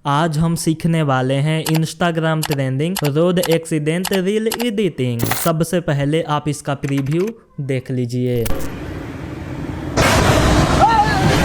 आज हम सीखने वाले हैं Instagram trending road accident reel editing. सबसे पहले आप इसका प्रीव्यू देख लीजिए।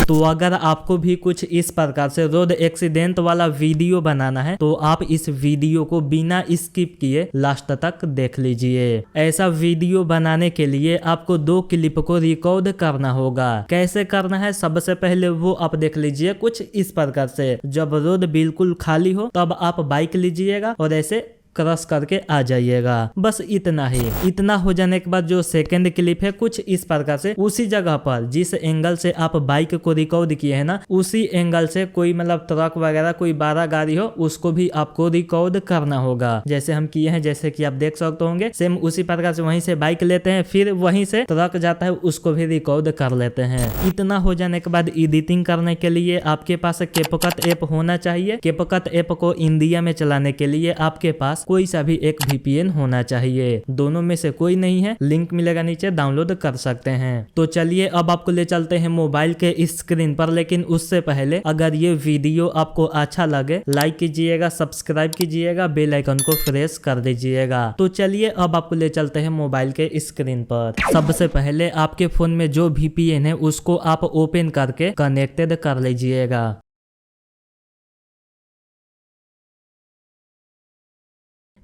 तो अगर आपको भी कुछ इस प्रकार से रोड एक्सीडेंट वाला वीडियो बनाना है तो आप इस वीडियो को बिना स्किप किए लास्ट तक देख लीजिए। ऐसा वीडियो बनाने के लिए आपको 2 क्लिप को रिकॉर्ड करना होगा। कैसे करना है सबसे पहले वो आप देख लीजिए। कुछ इस प्रकार से जब रोड बिल्कुल खाली हो तब आप बाइक लीजिएगा और ऐसे क्रॉस करके आ जाइएगा। बस इतना ही। इतना हो जाने के बाद जो सेकंड क्लिप है कुछ इस प्रकार से उसी जगह पर जिस एंगल से आप बाइक को रिकॉर्ड किए हैं ना, उसी एंगल से कोई मतलब ट्रक वगैरह कोई बड़ा गाड़ी हो उसको भी आपको रिकॉर्ड करना होगा। जैसे हम किए हैं, जैसे कि आप देख सकते होंगे। सेम उसी प्रकार से वहीं से बाइक लेते हैं, फिर वहीं से ट्रक जाता है उसको भी रिकॉर्ड कर लेते हैं। इतना हो जाने के बाद एडिटिंग करने के लिए आपके पास कैपकट ऐप होना चाहिए। कैपकट ऐप को इंडिया में चलाने के लिए आपके पास कोई सा भी एक VPN होना चाहिए। दोनों में से कोई नहीं है, लिंक मिलेगा नीचे, डाउनलोड कर सकते हैं। तो चलिए अब आपको ले चलते हैं मोबाइल के स्क्रीन पर। लेकिन उससे पहले अगर ये वीडियो आपको अच्छा लगे लाइक कीजिएगा, सब्सक्राइब कीजिएगा, बेल आइकन को प्रेस कर दीजिएगा। तो चलिए अब आपको ले चलते हैं मोबाइल के स्क्रीन पर। सबसे पहले आपके फोन में जो VPN है उसको आप ओपन करके कनेक्टेड कर लीजिएगा।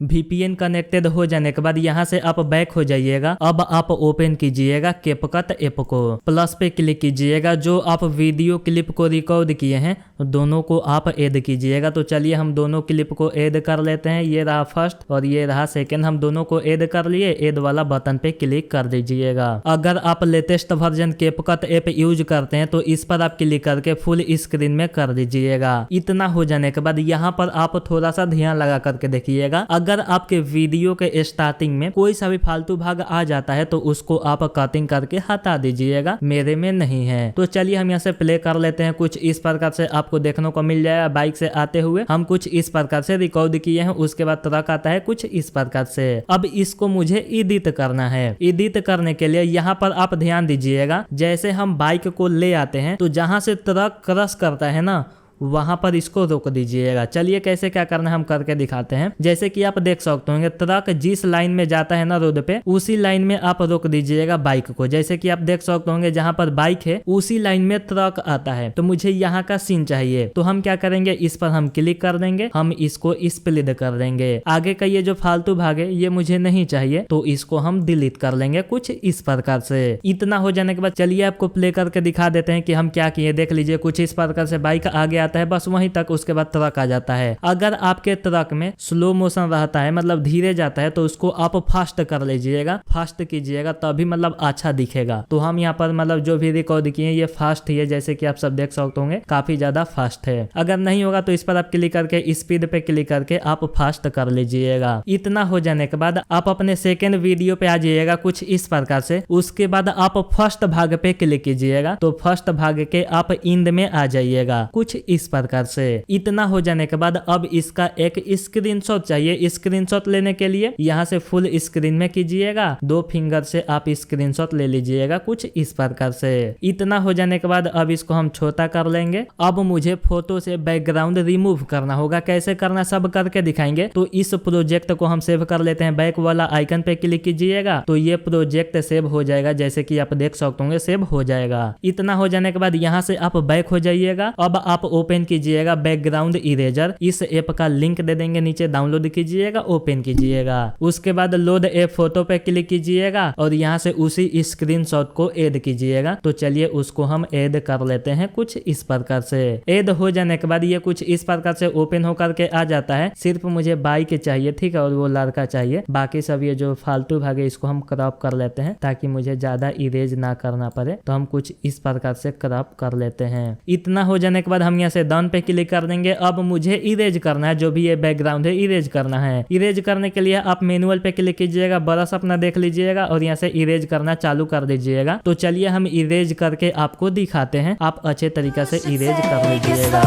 VPN कनेक्टेड हो जाने के बाद यहाँ से आप बैक हो जाइएगा। अब आप ओपन कीजिएगा कैपकट ऐप को, प्लस पे क्लिक कीजिएगा। जो आप वीडियो क्लिप को रिकॉर्ड किए हैं दोनों को आप ऐड कीजिएगा। तो चलिए हम दोनों क्लिप को ऐड कर लेते हैं। ये रहा फर्स्ट और ये रहा सेकंड। हम दोनों को ऐड कर लिए। ऐड वाला बटन पे क्लिक कर दीजिएगा। अगर आप latest version CapCut app use करते हैं तो इस पर आप क्लिक करके फुल स्क्रीन में कर दीजिएगा। इतना हो जाने के बाद यहाँ पर आप थोड़ा सा ध्यान लगा करके देखिएगा। अगर आपके वीडियो के स्टार्टिंग में कोई सा भी फालतू भाग आ जाता है तो उसको आप कटिंग करके हटा दीजिएगा। मेरे में नहीं है। तो चलिए हम यहाँ से प्ले कर लेते हैं। कुछ इस प्रकार से आपको देखने को मिल जाएगा। बाइक से आते हुए हम कुछ इस प्रकार से रिकॉर्ड किए हैं। उसके बाद ट्रक आता है कुछ इस प्रकार से। अब इसको मुझे एडिट करना है। एडिट करने के लिए यहाँ पर आप ध्यान दीजिएगा। जैसे हम बाइक को ले आते हैं तो जहां से ट्रक क्रॉस करता है ना वहां पर इसको रोक दीजिएगा। चलिए कैसे क्या करना है हम करके दिखाते हैं। जैसे कि आप देख सकते होंगे ट्रक जिस लाइन में जाता है ना रोड पे, उसी लाइन में आप रोक दीजिएगा बाइक को। जैसे कि आप देख सकते होंगे जहां पर बाइक है उसी लाइन में ट्रक आता है। तो मुझे यहाँ का सीन चाहिए। तो हम क्या करेंगे, इस पर हम क्लिक कर देंगे। हम इसको स्प्लिट कर देंगे। आगे का ये जो फालतू भाग है ये मुझे नहीं चाहिए तो इसको हम डिलीट कर लेंगे कुछ इस प्रकार से। इतना हो जाने के बाद चलिए आपको प्ले करके दिखा देते हैं कि हम क्या किए। देख लीजिए कुछ इस प्रकार से बाइक आगे आता है बस वहीं तक, उसके बाद ट्रक आ जाता है। अगर आपके ट्रक में स्लो मोशन रहता है मतलब धीरे जाता है तो उसको आप फास्ट कर लीजिएगा। फास्ट कीजिएगा तभी मतलब अच्छा दिखेगा। तो हम यहाँ पर मतलब जो भी रिकॉर्ड किए ये फास्ट ही है। जैसे कि आप सब देख सकते होंगे काफी ज्यादा फास्ट है। अगर नहीं होगा तो इस पर आप क्लिक करके स्पीड पे क्लिक करके आप फास्ट कर लीजिएगा। इतना हो जाने के बाद आप अपने सेकेंड वीडियो पे आ जाइएगा कुछ इस प्रकार से। उसके बाद आप फर्स्ट भाग पे क्लिक कीजिएगा। तो फर्स्ट भाग के आप इंड में आ जाइएगा कुछ इस प्रकार से। इतना हो जाने के बाद अब इसका एक स्क्रीनशॉट चाहिए। स्क्रीनशॉट लेने के लिए यहाँ से फुल स्क्रीन में कीजिएगा। 2 फिंगर से आप स्क्रीनशॉट ले लीजिएगा कुछ इस प्रकार से। इतना हो जाने के बाद अब इसको हम छोटा कर लेंगे। अब मुझे फोटो से बैकग्राउंड रिमूव करना होगा। कैसे करना सब करके दिखाएंगे। तो इस प्रोजेक्ट को हम सेव कर लेते हैं। बैक वाला आइकन पे क्लिक कीजिएगा तो ये प्रोजेक्ट सेव हो जाएगा। जैसे कि आप देख सकते होंगे सेव हो जाएगा। इतना हो जाने के बाद यहाँ से आप बैक हो जाइएगा। अब आप ओपन कीजिएगा बैकग्राउंड इरेजर। इस ऐप का लिंक दे देंगे नीचे, डाउनलोड कीजिएगा, ओपन कीजिएगा। उसके बाद लोड ऐप फोटो पे क्लिक कीजिएगा और यहाँ से उसी स्क्रीनशॉट को ऐड कीजिएगा। तो चलिए उसको हम ऐड कर लेते हैं कुछ इस प्रकार से। ऐड हो जाने के बाद ये कुछ इस प्रकार से ओपन होकर के आ जाता है। सिर्फ मुझे बाइक चाहिए, ठीक है, और वो लड़का चाहिए। बाकी सब ये जो फालतू भाग है इसको हम क्रॉप कर लेते हैं ताकि मुझे ज्यादा इरेज ना करना पड़े। तो हम कुछ इस प्रकार से क्रॉप कर लेते हैं। इतना हो जाने के बाद हम यहाँ से डन पे क्लिक कर देंगे। अब मुझे इरेज करना है जो भी ये बैकग्राउंड है, इरेज करना है। इरेज करने के लिए आप मैनुअल पे क्लिक कीजिएगा, ब्रश अपना देख लीजिएगा और यहाँ से इरेज करना चालू कर दीजिएगा। तो चलिए हम इरेज करके आपको दिखाते हैं। आप अच्छे तरीके से इरेज कर लीजिएगा।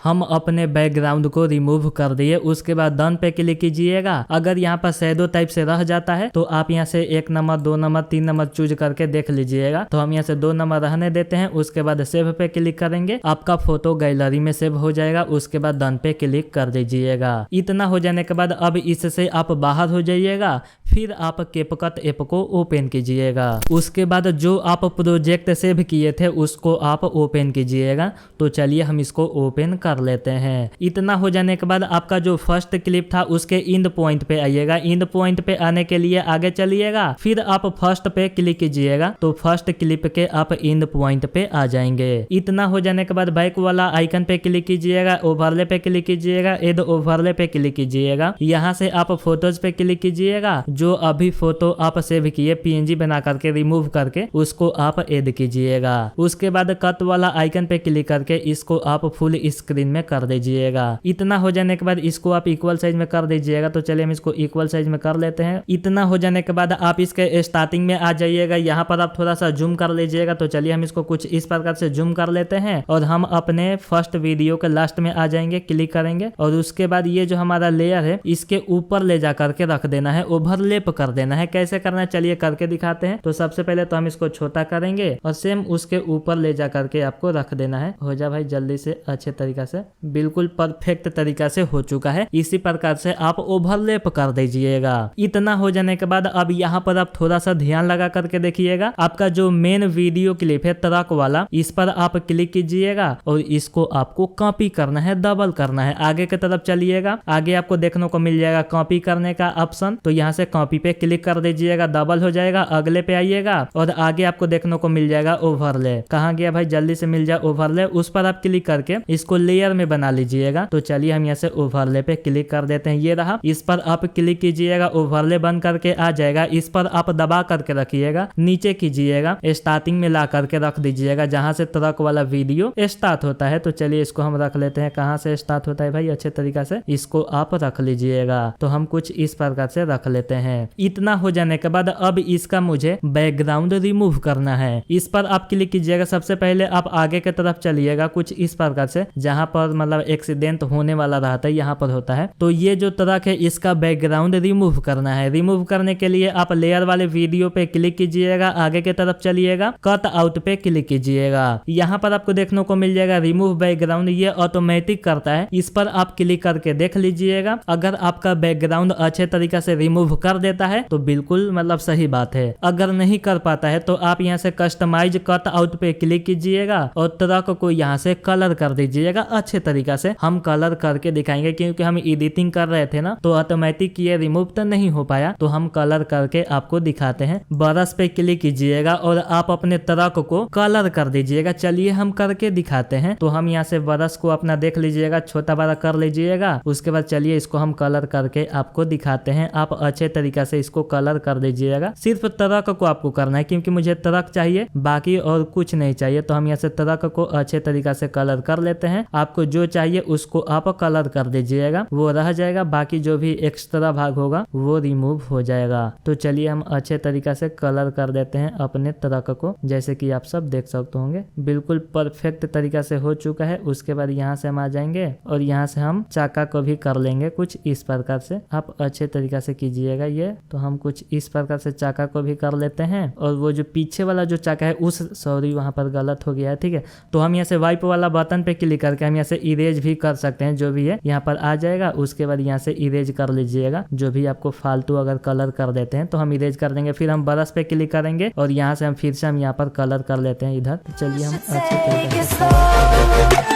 हम अपने बैकग्राउंड को रिमूव कर दिए। उसके बाद डन पे क्लिक कीजिएगा। अगर यहाँ पर शैडो टाइप से रह जाता है तो आप यहाँ से 1 नंबर 2 नंबर 3 नंबर चूज करके देख लीजिएगा। तो हम यहाँ से 2 नंबर रहने देते हैं। उसके बाद सेव पे क्लिक करेंगे, आपका फोटो गैलरी में सेव हो जाएगा। उसके बाद डन पे क्लिक कर दीजिएगा। इतना हो जाने के बाद अब इससे आप बाहर हो जाइएगा। फिर आप कैपकट ऐप को ओपन कीजिएगा। उसके बाद जो आप प्रोजेक्ट सेव किए थे उसको आप ओपन कीजिएगा। तो चलिए हम इसको ओपन कर लेते हैं। इतना हो जाने के बाद आपका जो फर्स्ट क्लिप था उसके इंड पॉइंट पे आइएगा। इंड पॉइंट पे आने के लिए आगे चलिएगा, फिर आप फर्स्ट पे क्लिक कीजिएगा। तो फर्स्ट क्लिप के आप इंड पॉइंट पे आ जाएंगे। इतना हो जाने के बाद बैक वाला आइकन पे क्लिक कीजिएगा, ओवरले पे क्लिक कीजिएगा, एड ओवरले पे क्लिक कीजिएगा। यहाँ से आप फोटोज पे क्लिक कीजिएगा। जो अभी फोटो आप सेव किए पीएनजी बना करके रिमूव करके उसको आप ऐड कीजिएगा। उसके बाद कट वाला आइकन पे क्लिक करके इसको आप फुल स्क्रीन में कर दीजिएगा। इतना हो जाने के बाद इसको आप इक्वल साइज में कर दीजिएगा। तो चलिए हम इसको इक्वल साइज में कर लेते हैं। इतना हो जाने के बाद आप इसके स्टार्टिंग में आ जाइएगा। यहाँ पर आप थोड़ा सा जूम कर लीजिएगा। तो चलिए हम इसको कुछ इस प्रकार से जूम कर लेते हैं और हम अपने फर्स्ट वीडियो के लास्ट में आ जाएंगे, क्लिक करेंगे और उसके बाद ये जो हमारा लेयर है इसके ऊपर ले जा करके रख देना है, ओवरलैप कर देना है। कैसे करना है चलिए करके दिखाते हैं। तो सबसे पहले तो हम इसको छोटा करेंगे और सेम उसके ऊपर ले जा करके आपको रख देना है। हो जा भाई जल्दी से, अच्छे तरीका से, बिल्कुल परफेक्ट तरीका से हो चुका है। इसी प्रकार से आप ओवरलैप कर दीजिएगा। इतना हो जाने के बाद अब यहाँ पर आप थोड़ा सा ध्यान लगा करके देखिएगा। आपका जो मेन वीडियो क्लिप है ट्रक वाला, इस पर आप क्लिक कीजिएगा और इसको आपको कॉपी करना है, डबल करना है। आगे की तरफ चलिएगा, आगे आपको देखने को मिल जाएगा कॉपी करने का ऑप्शन। तो यहाँ से कॉपी पे क्लिक कर दीजिएगा, डबल हो जाएगा। अगले पे आइएगा और आगे आपको देखने को मिल जाएगा ओवरले। कहाँ गया भाई, जल्दी से मिल जाए ओवरले। उस पर आप क्लिक करके इसको लेयर में बना लीजिएगा। तो चलिए हम यहाँ से ओवरले पे क्लिक कर देते हैं। ये रहा, इस पर आप क्लिक कीजिएगा, ओवरले बन करके आ जाएगा। इस पर आप दबा करके रखिएगा, नीचे कीजिएगा, स्टार्टिंग में ला करके रख दीजिएगा जहां से ट्रक वाला वीडियो स्टार्ट होता है। तो चलिए इसको हम रख लेते हैं। कहाँ से स्टार्ट होता है भाई, अच्छे तरीका से इसको आप रख लीजिएगा। तो हम कुछ इस प्रकार से रख लेते हैं। इतना हो जाने के बाद अब इसका मुझे बैकग्राउंड रिमूव करना है। इस पर आप क्लिक कीजिएगा। सबसे पहले आप आगे की तरफ चलिएगा कुछ इस प्रकार से, जहां पर मतलब एक्सीडेंट होने वाला रहता है यहाँ पर होता है। तो ये जो ट्रक है इसका बैकग्राउंड रिमूव करना है। रिमूव करने के लिए आप लेयर वाले वीडियो पे क्लिक कीजिएगा, आगे की तरफ चलिएगा, कट आउट पे क्लिक कीजिएगा। यहाँ पर आपको देखने को मिल जाएगा रिमूव बैकग्राउंड, ये ऑटोमेटिक करता है। इस पर आप क्लिक करके देख लीजिएगा। अगर आपका बैकग्राउंड अच्छे तरीके से रिमूव कर देता है तो बिल्कुल मतलब सही बात है। अगर नहीं कर पाता है तो आप यहाँ से कस्टमाइज कट आउट पे क्लिक कीजिएगा और ट्रक को यहाँ से कलर कर दीजिएगा अच्छे तरीका से। हम कलर करके दिखाएंगे क्योंकि हम एडिटिंग कर रहे थे ना, तो ऑटोमेटिक ये रिमूव तो नहीं हो पाया, तो हम कलर करके आपको दिखाते हैं। ब्रश पे क्लिक कीजिएगा और आप अपने ट्रक को कलर कर दीजिएगा। चलिए हम करके दिखाते हैं। तो हम यहाँ से ब्रश को अपना देख लीजिएगा, छोटा बड़ा कर लीजिएगा। उसके बाद चलिए इसको हम कलर करके आपको दिखाते हैं। आप अच्छे तरीका से इसको कलर कर दीजिएगा। सिर्फ ट्रक को आपको करना है क्योंकि मुझे ट्रक चाहिए, बाकी और कुछ नहीं चाहिए। तो हम यहाँ से ट्रक को अच्छे तरीका से कलर कर लेते हैं। आपको जो चाहिए उसको आप कलर कर दीजिएगा, वो रह जाएगा। बाकी जो भी एक्स्ट्रा भाग होगा वो रिमूव हो जाएगा। तो चलिए हम अच्छे तरीका से कलर कर देते हैं अपने ट्रक को, जैसे कि आप सब देख सकते होंगे बिल्कुल परफेक्ट तरीका से हो चुका है। उसके बाद यहाँ से हम आ जाएंगे और यहाँ से हम चाका को भी कर लेंगे कुछ इस प्रकार से। आप अच्छे तरीका से कीजिएगा ये। तो हम कुछ इस प्रकार से चाका को भी कर लेते हैं और वो जो पीछे वाला जो चाका है उस, सॉरी वहां पर गलत हो गया है, ठीक है। तो हम यहाँ से वाइप वाला बटन पे क्लिक करके हम यहाँ से इरेज भी कर सकते हैं, जो भी है यहाँ पर आ जाएगा। उसके बाद यहाँ से इरेज कर लीजिएगा, जो भी आपको फालतू अगर कलर कर देते हैं तो हम इरेज कर देंगे। फिर हम ब्रश पे क्लिक करेंगे और यहाँ से हम फिर से हम यहाँ पर कलर कर लेते हैं इधर। तो चलिए हम अच्छे तरीके से,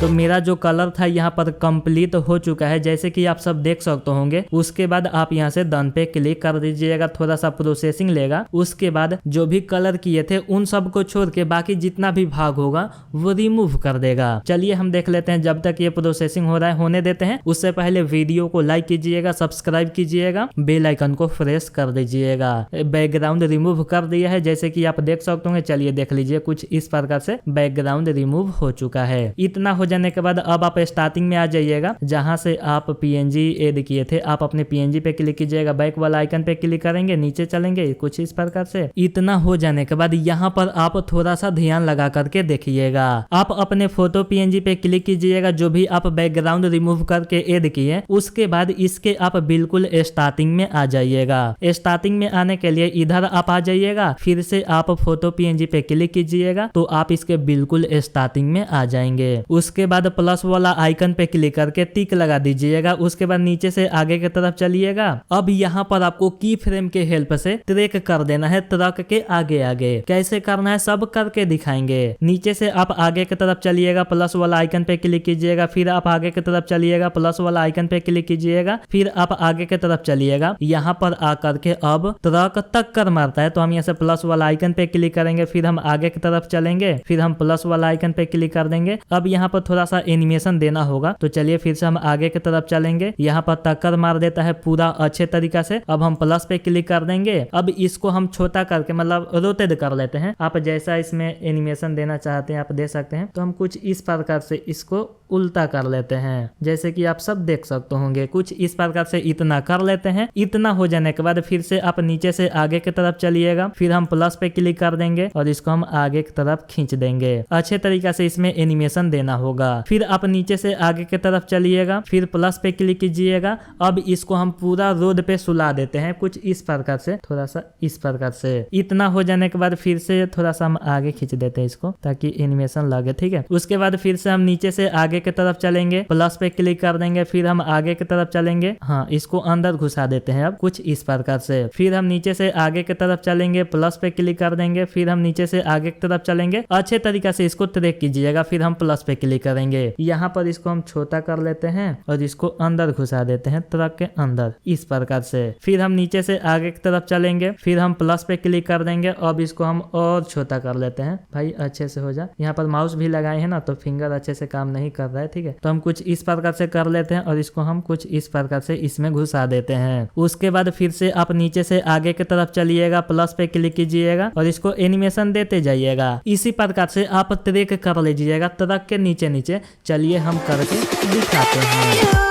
तो मेरा जो कलर था यहाँ पर कंप्लीट हो चुका है, जैसे कि आप सब देख सकते होंगे। उसके बाद आप यहाँ से डन पे क्लिक कर दीजिएगा, थोड़ा सा प्रोसेसिंग लेगा। उसके बाद जो भी कलर किए थे उन सब को छोड़ के बाकी जितना भी भाग होगा वो रिमूव कर देगा। चलिए हम देख लेते हैं। जब तक ये प्रोसेसिंग हो रहा है होने देते हैं। उससे पहले वीडियो को लाइक कीजिएगा, सब्सक्राइब कीजिएगा, बेल आइकन को प्रेस कर दीजिएगा। बैकग्राउंड रिमूव कर दिया है जैसे कि आप देख सकते होंगे। चलिए देख लीजिए कुछ इस प्रकार से बैकग्राउंड रिमूव हो चुका है। इतना हो हो जाने के बाद अब आप स्टार्टिंग में आ जाइएगा, जहां से आप पीएनजी ऐड किए थे। आप अपने पीएनजी पे क्लिक कीजिएगा, बैक वाला आइकन पे क्लिक करेंगे, नीचे चलेंगे कुछ इस प्रकार से। इतना हो जाने के बाद यहाँ पर आप थोड़ा सा ध्यान लगा करके देखिएगा। आप अपने फोटो पीएनजी पे क्लिक कीजिएगा, जो भी आप बैकग्राउंड रिमूव करके ऐड किए, उसके बाद इसके आप बिल्कुल स्टार्टिंग में आ जाइएगा। स्टार्टिंग में आने के लिए इधर आप आ जाइएगा, फिर से आप फोटो पीएनजी पे क्लिक कीजिएगा तो आप इसके बिल्कुल स्टार्टिंग में आ जाएंगे। उसके बाद प्लस वाला आइकन पे क्लिक करके टिक लगा दीजिएगा। उसके बाद नीचे से आगे की तरफ चलिएगा। अब यहाँ पर आपको की फ्रेम के हेल्प से ट्रैक कर देना है ट्रक के आगे आगे। कैसे करना है सब करके दिखाएंगे। नीचे से आप आगे की तरफ चलिएगा, प्लस वाला आइकन पे क्लिक कीजिएगा, फिर आप आगे की तरफ चलिएगा, प्लस वाला आइकन पे क्लिक कीजिएगा, फिर आप आगे की तरफ चलिएगा। यहाँ पर आकर के अब ट्रक टक्कर मारता है तो हम यहाँ से प्लस वाला आइकन पे क्लिक करेंगे, फिर हम आगे की तरफ चलेंगे, फिर हम प्लस वाला आइकन पे क्लिक कर देंगे। अब यहाँ पर थोड़ा सा एनिमेशन देना होगा, तो चलिए फिर से हम आगे की तरफ चलेंगे। यहाँ पर टक्कर मार देता है पूरा अच्छे तरीका से। अब हम प्लस पे क्लिक कर देंगे। अब इसको हम छोटा करके मतलब रोटेट कर लेते हैं। आप जैसा इसमें एनिमेशन देना चाहते हैं आप दे सकते हैं। तो हम कुछ इस प्रकार से इसको उल्टा कर लेते हैं, जैसे कि आप सब देख सकते होंगे। कुछ इस प्रकार से इतना कर लेते हैं। इतना हो जाने के बाद फिर से आप नीचे से आगे की तरफ चलिएगा, फिर हम प्लस पे क्लिक कर देंगे और इसको हम आगे की तरफ खींच देंगे। अच्छे तरीका से इसमें एनिमेशन देना होगा। फिर आप नीचे से आगे की तरफ चलिएगा, फिर प्लस पे क्लिक कीजिएगा। अब इसको हम पूरा रोड पे सुला देते हैं, कुछ इस प्रकार से, थोड़ा सा इस प्रकार से। इतना हो जाने के बाद फिर से थोड़ा सा हम आगे खींच देते हैं इसको, ताकि एनिमेशन लगे। ठीक है, उसके बाद फिर से हम नीचे से आगे की तरफ चलेंगे, प्लस पे क्लिक कर देंगे, फिर हम आगे की तरफ चलेंगे। हाँ, इसको अंदर घुसा देते हैं अब कुछ इस प्रकार से। फिर हम नीचे से आगे की तरफ चलेंगे, प्लस पे क्लिक कर देंगे, फिर हम नीचे से आगे की तरफ चलेंगे। अच्छे तरीका से इसको ट्रैक कीजिएगा, फिर हम प्लस पे क्लिक करेंगे। यहाँ पर इसको हम छोटा कर लेते हैं और इसको अंदर घुसा देते हैं ट्रक के अंदर इस प्रकार से। फिर हम नीचे से आगे की तरफ चलेंगे, फिर हम प्लस पे क्लिक कर देंगे। अब इसको हम और छोटा कर लेते हैं भाई, अच्छे से हो जाए। यहाँ पर माउस भी लगाए हैं ना, तो फिंगर अच्छे से काम नहीं कर रहा है। ठीक है, तो हम कुछ इस प्रकार से कर लेते हैं और इसको हम कुछ इस प्रकार से इसमें घुसा देते हैं। उसके बाद फिर से आप नीचे से आगे की तरफ चलिएगा, प्लस पे क्लिक कीजिएगा और इसको एनिमेशन देते जाइएगा। इसी प्रकार से आप ट्रैक कर लीजिएगा ट्रक के नीचे नीचे। चलिए हम करके दिखाते हैं।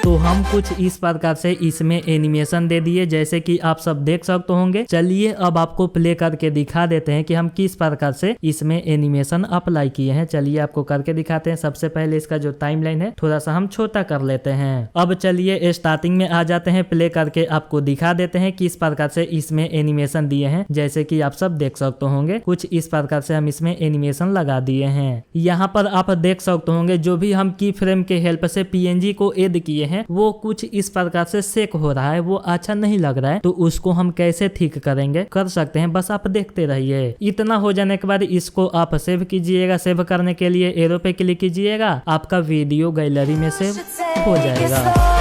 तो हम कुछ इस प्रकार से इसमें एनिमेशन दे दिए, जैसे कि आप सब देख सकते होंगे। चलिए अब आपको प्ले करके दिखा देते हैं कि हम किस प्रकार से इसमें एनिमेशन अप्लाई किए हैं। चलिए आपको करके दिखाते हैं। सबसे पहले इसका जो टाइमलाइन है थोड़ा सा हम छोटा कर लेते हैं। अब चलिए स्टार्टिंग में आ जाते हैं, प्ले करके आपको दिखा देते हैं किस प्रकार से इसमें एनिमेशन दिए हैं। जैसे कि आप सब देख सकते होंगे, कुछ इस प्रकार से हम इसमें एनिमेशन लगा दिए हैं। यहाँ पर आप देख सकते होंगे जो भी हम की फ्रेम के हेल्प से पीएनजी को ऐड किए हैं वो कुछ इस प्रकार से शेक हो रहा है, वो अच्छा नहीं लग रहा है। तो उसको हम कैसे ठीक करेंगे, कर सकते हैं, बस आप देखते रहिए। इतना हो जाने के बाद इसको आप सेव कीजिएगा। सेव करने के लिए एरो पे क्लिक कीजिएगा, आपका वीडियो गैलरी में सेव हो जाएगा।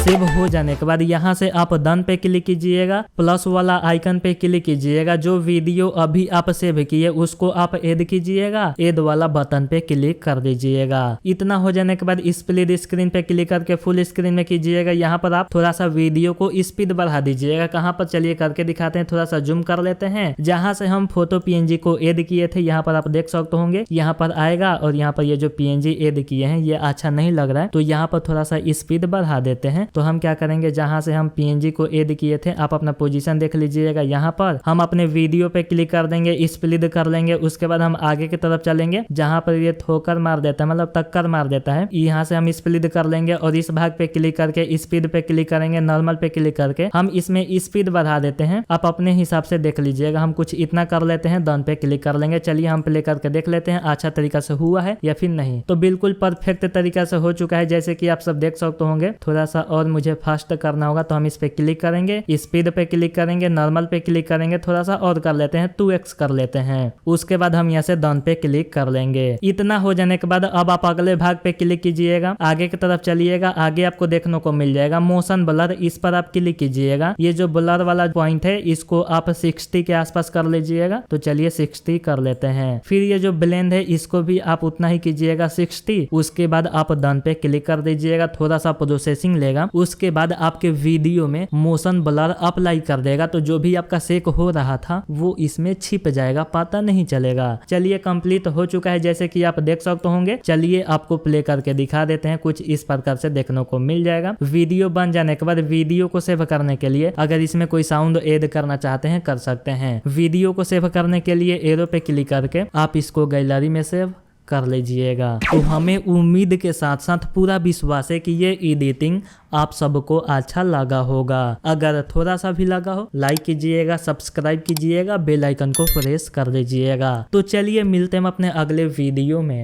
सेव हो जाने के बाद यहाँ से आप डन पे क्लिक कीजिएगा, प्लस वाला आइकन पे क्लिक कीजिएगा। जो वीडियो अभी आप सेव किए उसको आप ऐड कीजिएगा, ऐड वाला बटन पे क्लिक कर दीजिएगा। इतना हो जाने के बाद स्प्लिट स्क्रीन पे क्लिक करके फुल स्क्रीन में कीजिएगा। यहाँ पर आप थोड़ा सा वीडियो को स्पीड बढ़ा दीजिएगा। कहाँ पर चलिए करके दिखाते हैं, थोड़ा सा जूम कर लेते हैं। जहाँ से हम फोटो पीएनजी को ऐड किए थे यहाँ पर आप देख सकते होंगे, यहाँ पर आएगा और यहाँ पर ये जो पीएनजी ऐड किए हैं ये अच्छा नहीं लग रहा है, तो यहाँ पर थोड़ा सा स्पीड बढ़ा देते हैं। तो हम क्या करेंगे, जहां से हम पीएनजी को ऐड किए थे आप अपना पोजीशन देख लीजिएगा। यहाँ पर हम अपने वीडियो पे क्लिक कर देंगे, स्प्लिट कर लेंगे। उसके बाद हम आगे की तरफ चलेंगे, जहां पर ये ठोकर मार देता है मतलब टक्कर मार देता है, यहाँ से हम स्प्लिट कर लेंगे और इस भाग पे क्लिक करके स्पीड पे क्लिक करेंगे, नॉर्मल पे क्लिक करके हम इसमें स्पीड बढ़ा देते हैं। आप अपने हिसाब से देख लीजिएगा। हम कुछ इतना कर लेते हैं, डन पे क्लिक कर लेंगे। चलिए हम प्ले करके देख लेते हैं अच्छा तरीका से हुआ है या फिर नहीं। तो बिल्कुल परफेक्ट तरीका से हो चुका है, जैसे कि आप सब देख सकते होंगे। थोड़ा सा और मुझे फास्ट करना होगा तो हम इस पे क्लिक करेंगे, स्पीड पे क्लिक करेंगे, नॉर्मल पे क्लिक करेंगे, थोड़ा सा और कर लेते हैं 2x कर लेते हैं। उसके बाद हम यहाँ से डन पे क्लिक कर लेंगे। इतना हो जाने के बाद अब आप अगले भाग पे क्लिक कीजिएगा, आगे की तरफ चलिएगा, आगे आपको देखने को मिल जाएगा मोशन ब्लर, इस पर आप क्लिक कीजिएगा। ये जो ब्लर वाला पॉइंट है इसको आप 60 के आसपास कर लीजिएगा। तो चलिए 60 कर लेते हैं। फिर ये जो ब्लेंड है इसको भी आप उतना ही कीजिएगा 60। उसके बाद आप डन पे क्लिक कर दीजिएगा, थोड़ा सा प्रोसेसिंग लेगा। उसके बाद आपके वीडियो में मोशन ब्लर अप्लाई कर देगा, तो जो भी आपका शेक हो रहा था वो इसमें छिप जाएगा, पता नहीं चलेगा। चलिए कंप्लीट हो चुका है जैसे कि आप देख सकते होंगे। चलिए आपको प्ले करके दिखा देते हैं, कुछ इस प्रकार से देखने को मिल जाएगा। वीडियो बन जाने के बाद वीडियो को सेव करने के लिए अगर इसमें कोई साउंड ऐड करना चाहते हैं कर सकते हैं। वीडियो को सेव करने के लिए एरो पे क्लिक करके आप इसको गैलरी में सेव कर लीजिएगा। तो हमें उम्मीद के साथ साथ पूरा विश्वास है कि ये एडिटिंग आप सबको अच्छा लगा होगा। अगर थोड़ा सा भी लगा हो लाइक कीजिएगा, सब्सक्राइब कीजिएगा, बेल आइकन को प्रेस कर दीजिएगा। तो चलिए मिलते हैं अपने अगले वीडियो में।